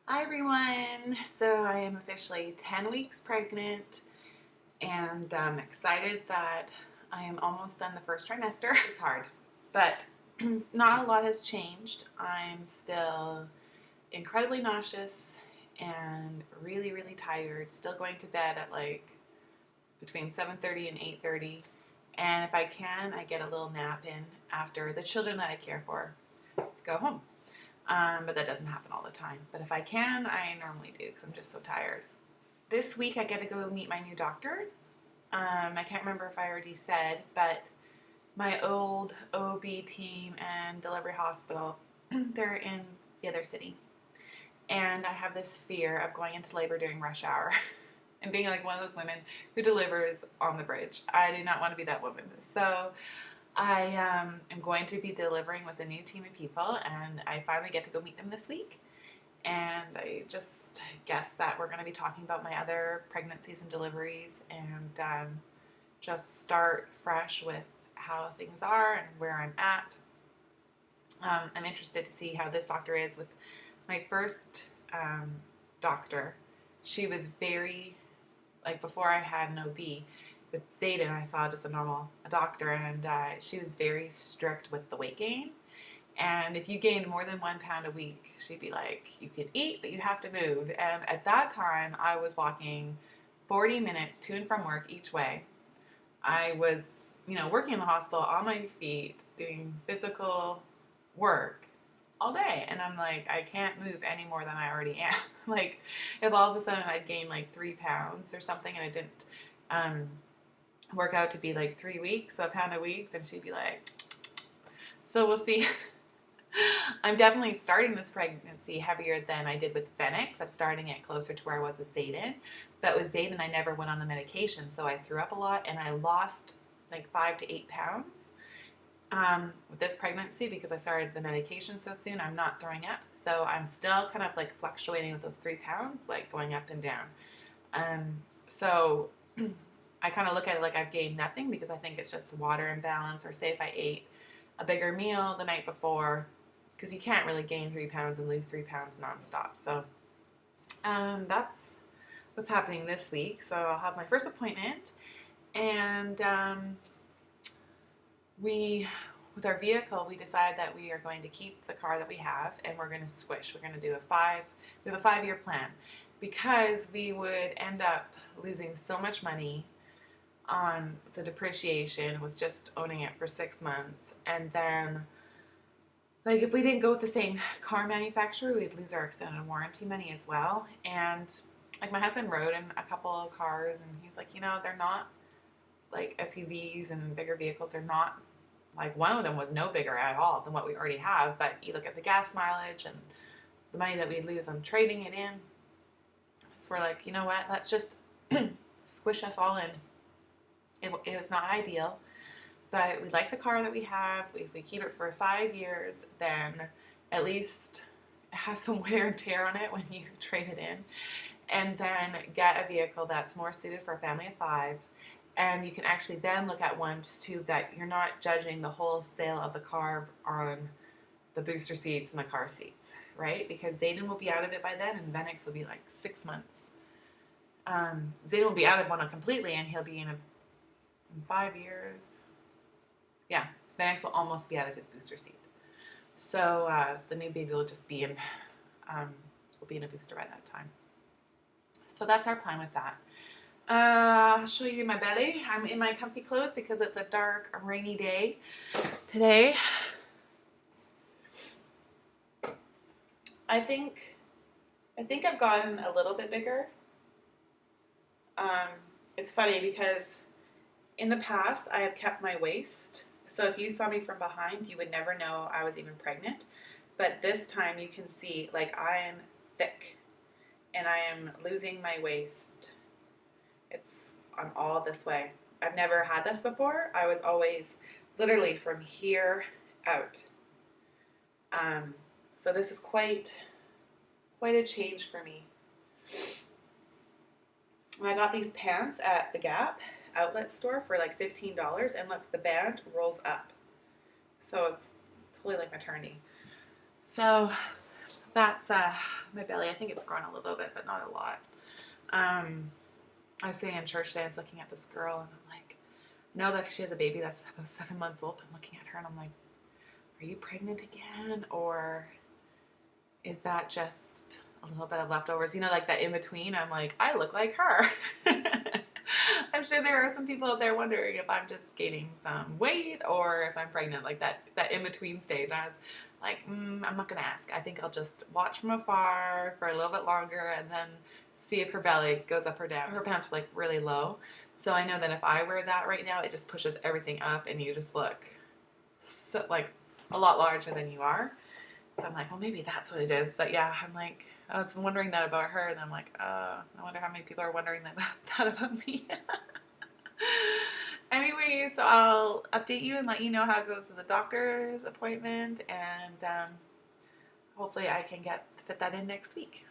Hi everyone! So I am officially 10 weeks pregnant and I'm excited that I am almost done the first trimester. It's hard, but not a lot has changed. I'm still incredibly nauseous and really tired. Still going to bed at like between 7:30 and 8:30. And if I can, I get a little nap in after the children that I care for go home. But that doesn't happen all the time. But if I can, I normally do because I'm just so tired. This week I get to go meet my new doctor. I can't remember if I already said, but my old OB team and delivery hospital, they're in the other city. And I have this fear of going into labor during rush hour and being like one of those women who delivers on the bridge. I do not want to be that woman. So I am going to be delivering with a new team of people, and I finally get to go meet them this week. And I just guess that we're going to be talking about my other pregnancies and deliveries and just start fresh with how things are and where I'm at. I'm interested to see how this doctor is with my first doctor. She was very, like before I had an OB, with Zayden, I saw just a doctor, and she was very strict with the weight gain. And if you gained more than 1 pound a week, she'd be like, you can eat, but you have to move. And at that time, I was walking 40 minutes to and from work each way. I was, working in the hospital on my feet, doing physical work all day. And I'm like, I can't move any more than I already am. Like, if all of a sudden I'd gained like 3 pounds or something and I didn't um, work out to be like 3 weeks, a pound a week, then she'd be like, so we'll see. I'm definitely starting this pregnancy heavier than I did with Phoenix. I'm starting it closer to where I was with Zayden. But with Zayden, I never went on the medication, so I threw up a lot and I lost like 5 to 8 pounds. With this pregnancy, because I started the medication so soon, I'm not throwing up. So I'm still kind of like fluctuating with those 3 pounds, like going up and down. So I kind of look at it like I've gained nothing because I think it's just water imbalance, or say if I ate a bigger meal the night before, because you can't really gain 3 pounds and lose 3 pounds nonstop. So that's what's happening this week. So I'll have my first appointment, and with our vehicle, we decided that we are going to keep the car that we have, and we're going to squish. We're going to do we have a 5-year plan, because we would end up losing so much money on the depreciation with just owning it for 6 months. And then, like, if we didn't go with the same car manufacturer, we'd lose our extended warranty money as well. And like, my husband rode in a couple of cars, and he's like, they're not like SUVs and bigger vehicles. They're not like, one of them was no bigger at all than what we already have. But you look at the gas mileage and the money that we'd lose on trading it in. So we're like, you know what? Let's just squish us all in. It was not ideal, but we like the car that we have. If we keep it for 5 years, then at least it has some wear and tear on it when you trade it in. And then get a vehicle that's more suited for a family of 5. And you can actually then look at ones too that you're not judging the wholesale of the car on the booster seats and the car seats, right? Because Zayden will be out of it by then, and Venix will be like 6 months. Zayden will be out of one completely, and he'll be in 5 years. Yeah, Venix will almost be out of his booster seat. So the new baby will just be will be in a booster by that time. So that's our plan with that. I'll show you my belly. I'm in my comfy clothes because it's a dark, rainy day today. I think I've gotten a little bit bigger. It's funny because in the past I have kept my waist. So if you saw me from behind, you would never know I was even pregnant. But this time you can see, like, I am thick and I am losing my waist. I'm all this way. I've never had this before. I was always literally from here out. So this is quite a change for me. I got these pants at the Gap outlet store for like $15, and look, the band rolls up. So it's totally like maternity. So that's my belly. I think it's grown a little bit, but not a lot. I was sitting in church today. I was looking at this girl, and I'm like, I know that she has a baby that's about 7 months old. I'm looking at her, and I'm like, are you pregnant again, or is that just a little bit of leftovers? You know, like that in between. I'm like, I look like her. I'm sure there are some people out there wondering if I'm just gaining some weight or if I'm pregnant, like that in between stage. And I was like, I'm not gonna ask. I think I'll just watch from afar for a little bit longer and then see if her belly goes up or down. Her pants are like really low, so I know that if I wear that right now, it just pushes everything up, and you just look so like a lot larger than you are. So I'm like, well, maybe that's what it is. But yeah, I'm like, I was wondering that about her, and I'm like, I wonder how many people are wondering that about me. Anyways, I'll update you and let you know how it goes with the doctor's appointment, and hopefully I can fit that in next week.